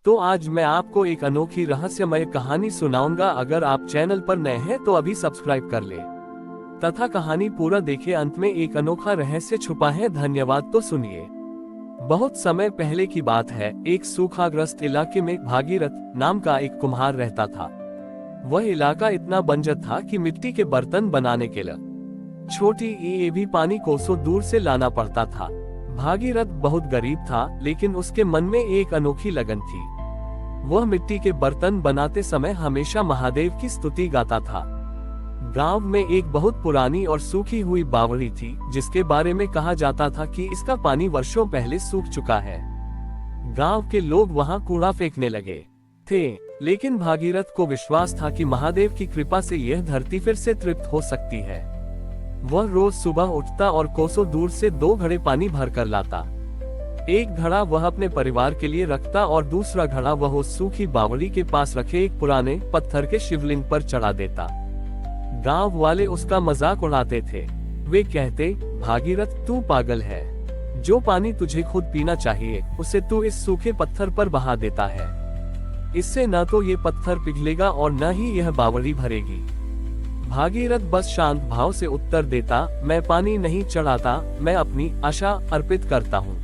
तो आज मैं आपको एक अनोखी रहस्यमय कहानी सुनाऊंगा। अगर आप चैनल पर नए हैं तो अभी सब्सक्राइब कर ले तथा कहानी पूरा देखें। अंत में एक अनोखा रहस्य छुपा है। धन्यवाद। तो सुनिए। बहुत समय पहले की बात है। एक सूखाग्रस्त इलाके में भागीरथ नाम का एक कुम्हार रहता था। वह इलाका इतना बंजर था कि मिट्टी के बर्तन बनाने के लिए छोटी भी पानी कोसों दूर से लाना पड़ता था। भागीरथ बहुत गरीब था, लेकिन उसके मन में एक अनोखी लगन थी। वह मिट्टी के बर्तन बनाते समय हमेशा महादेव की स्तुति गाता था। गांव में एक बहुत पुरानी और सूखी हुई बावड़ी थी, जिसके बारे में कहा जाता था कि इसका पानी वर्षों पहले सूख चुका है। गांव के लोग वहां कूड़ा फेंकने लगे थे, लेकिन भागीरथ को विश्वास था कि महादेव की कृपा से यह धरती फिर से तृप्त हो सकती है। वह रोज सुबह उठता और कोसों दूर से 2 घड़े पानी भर कर लाता। एक घड़ा वह अपने परिवार के लिए रखता और दूसरा घड़ा वह उस सूखी बावड़ी के पास रखे एक पुराने पत्थर के शिवलिंग पर चढ़ा देता। गांव वाले उसका मजाक उड़ाते थे। वे कहते, भागीरथ तू पागल है, जो पानी तुझे खुद पीना चाहिए उसे तू इस सूखे पत्थर पर बहा देता है। इससे न तो ये पत्थर पिघलेगा और न ही यह बावड़ी भरेगी। भागीरथ बस शांत भाव से उत्तर देता, मैं पानी नहीं चढ़ाता, मैं अपनी आशा अर्पित करता हूँ।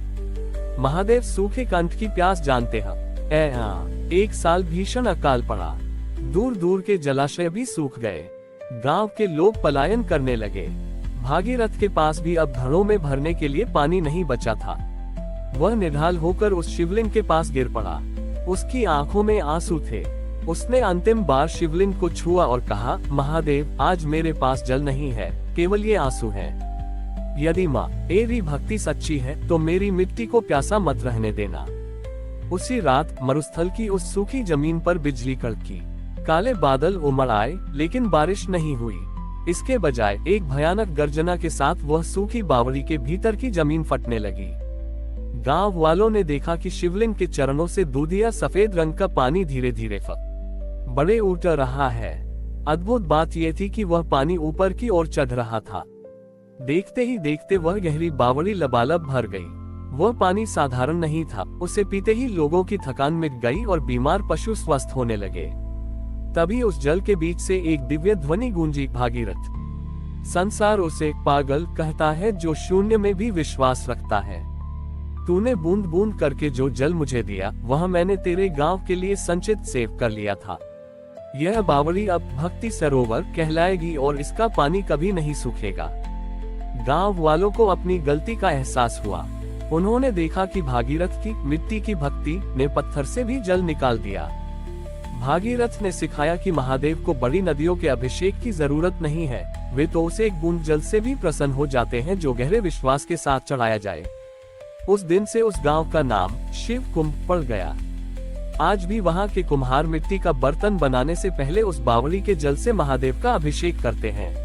महादेव सूखे कंठ की प्यास जानते हैं। एक साल भीषण अकाल पड़ा। दूर दूर के जलाशय भी सूख गए। गांव के लोग पलायन करने लगे। भागीरथ के पास भी अब घड़ों में भरने के लिए पानी नहीं बचा था। वह निढाल होकर उस शिवलिंग के पास गिर पड़ा। उसकी आंखों में आंसू थे। उसने अंतिम बार शिवलिंग को छुआ और कहा, महादेव आज मेरे पास जल नहीं है, केवल ये आंसू हैं। यदि माँ तेरी भक्ति सच्ची है तो मेरी मिट्टी को प्यासा मत रहने देना। उसी रात मरुस्थल की उस सूखी जमीन पर बिजली कड़की। काले बादल उमड़ आए, लेकिन बारिश नहीं हुई। इसके बजाय एक भयानक गर्जना के साथ वह सूखी बावड़ी के भीतर की जमीन फटने लगी। गांव वालों ने देखा कि शिवलिंग के चरणों से दूधिया सफेद रंग का पानी धीरे धीरे बड़े उठ रहा है। अद्भुत बात यह थी कि वह पानी ऊपर की ओर चढ़ रहा था। देखते ही देखते वह गहरी बावड़ी लबालब भर गई। वह पानी साधारण नहीं था। उसे पीते ही लोगों की थकान मिट गई और बीमार पशु स्वस्थ होने लगे। तभी उस जल के बीच से एक दिव्य ध्वनि गूंजी, भागीरथ संसार उसे पागल कहता है जो शून्य में भी विश्वास रखता है। तूने बूंद बूंद करके जो जल मुझे दिया, वह मैंने तेरे गांव के लिए संचित सेव कर लिया था। यह बावड़ी अब भक्ति सरोवर कहलाएगी और इसका पानी कभी नहीं सूखेगा। गांव वालों को अपनी गलती का एहसास हुआ। उन्होंने देखा कि भागीरथ की मिट्टी की भक्ति ने पत्थर से भी जल निकाल दिया। भागीरथ ने सिखाया कि महादेव को बड़ी नदियों के अभिषेक की जरूरत नहीं है, वे तो उसे एक बूंद जल से भी प्रसन्न हो जाते हैं जो गहरे विश्वास के साथ चढ़ाया जाए। उस दिन से उस गांव का नाम शिव कुंभ पड़ गया। आज भी वहां के कुम्हार मिट्टी का बर्तन बनाने से पहले उस बावड़ी के जल से महादेव का अभिषेक करते हैं।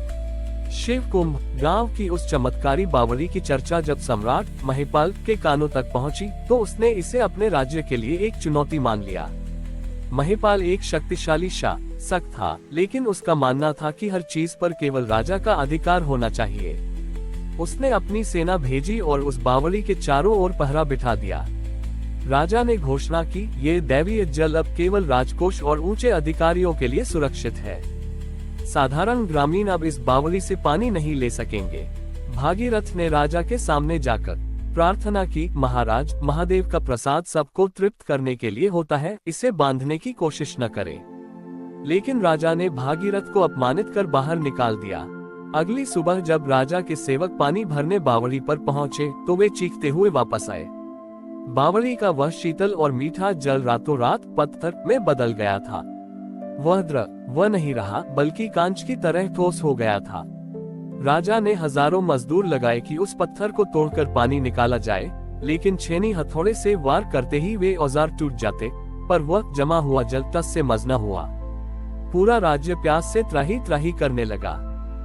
शिव कुंभ गांव की उस चमत्कारी बावड़ी की चर्चा जब सम्राट महिपाल के कानों तक पहुंची, तो उसने इसे अपने राज्य के लिए एक चुनौती मान लिया। महिपाल एक शक्तिशाली शासक था, लेकिन उसका मानना था कि हर चीज पर केवल राजा का अधिकार होना चाहिए। उसने अपनी सेना भेजी और उस बावड़ी के चारों ओर पहरा बिठा दिया। राजा ने घोषणा की, ये दैवीय जल अब केवल राजकोष और ऊंचे अधिकारियों के लिए सुरक्षित है। साधारण ग्रामीण अब इस बावड़ी से पानी नहीं ले सकेंगे। भागीरथ ने राजा के सामने जाकर प्रार्थना की, महाराज, महादेव का प्रसाद सबको तृप्त करने के लिए होता है, इसे बांधने की कोशिश न करें। लेकिन राजा ने भागीरथ को अपमानित कर बाहर निकाल दिया। अगली सुबह जब राजा के सेवक पानी भरने बावड़ी पर पहुंचे, तो वे चीखते हुए वापस आए। बावड़ी का वह शीतल और मीठा जल रातों रात पत्थर में बदल गया था। वह द्रव नहीं रहा, बल्कि कांच की तरह ठोस हो गया था। राजा ने हजारों मजदूर लगाए कि उस पत्थर को तोड़कर पानी निकाला जाए, लेकिन छेनी हथौड़े से वार करते ही वे औजार टूट जाते, पर वह जमा हुआ जल टस से मज न हुआ। पूरा राज्य प्यास से त्राही त्राही करने लगा।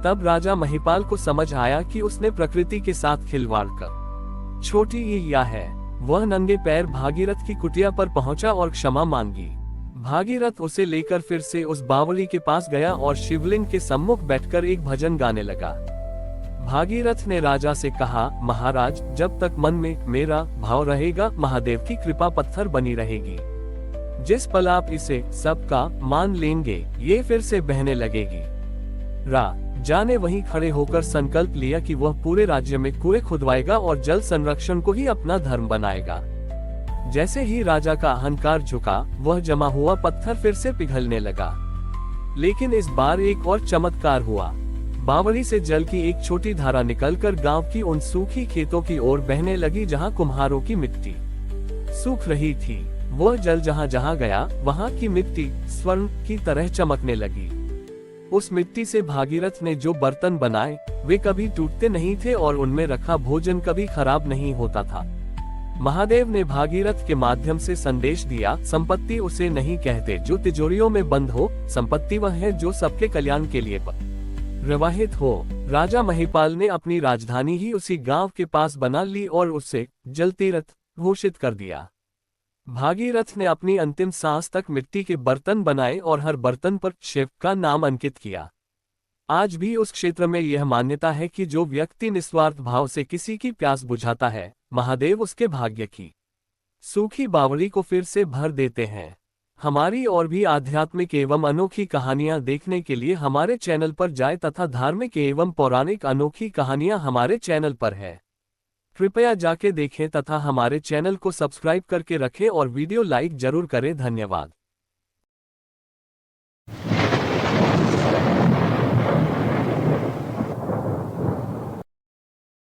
तब राजा महिपाल को समझ आया कि उसने प्रकृति के साथ खिलवाड़ कर छोटी या है। वह नंगे पैर भागीरथ की कुटिया पर पहुंचा और क्षमा मांगी। भागीरथ उसे लेकर फिर से उस बावड़ी के पास गया और शिवलिंग के सम्मुख बैठकर एक भजन गाने लगा। भागीरथ ने राजा से कहा, महाराज, जब तक मन में मेरा भाव रहेगा, महादेव की कृपा पत्थर बनी रहेगी। जिस पल आप इसे सबका मान लेंगे, ये फिर से बहने लगेगी। राजा ने वहीं खड़े होकर संकल्प लिया कि वह पूरे राज्य में कुएं खुदवाएगा और जल संरक्षण को ही अपना धर्म बनाएगा। जैसे ही राजा का अहंकार झुका, वह जमा हुआ पत्थर फिर से पिघलने लगा। लेकिन इस बार एक और चमत्कार हुआ। बावड़ी से जल की एक छोटी धारा निकलकर गांव की उन सूखी खेतों की ओर बहने लगी जहां कुम्हारों की मिट्टी सूख रही थी। वह जल जहां जहां गया, वहां की मिट्टी स्वर्ण की तरह चमकने लगी। उस मिट्टी से भागीरथ ने जो बर्तन बनाए, वे कभी टूटते नहीं थे और उनमें रखा भोजन कभी खराब नहीं होता था। महादेव ने भागीरथ के माध्यम से संदेश दिया, संपत्ति उसे नहीं कहते जो तिजोरियों में बंद हो, संपत्ति वह है जो सबके कल्याण के लिए प्रवाहित हो। राजा महिपाल ने अपनी राजधानी ही उसी गांव के पास बना ली और उसे जल तीर्थ घोषित कर दिया। भागीरथ ने अपनी अंतिम सांस तक मिट्टी के बर्तन बनाए और हर बर्तन पर शिव का नाम अंकित किया। आज भी उस क्षेत्र में यह मान्यता है कि जो व्यक्ति निस्वार्थ भाव से किसी की प्यास बुझाता है, महादेव उसके भाग्य की सूखी बावड़ी को फिर से भर देते हैं। हमारी और भी आध्यात्मिक एवं अनोखी कहानियां देखने के लिए हमारे चैनल पर जाएं तथा धार्मिक एवं पौराणिक अनोखी कहानियां हमारे चैनल पर है। कृपया जाके देखें तथा हमारे चैनल को सब्सक्राइब करके रखें और वीडियो लाइक जरूर करें। धन्यवाद।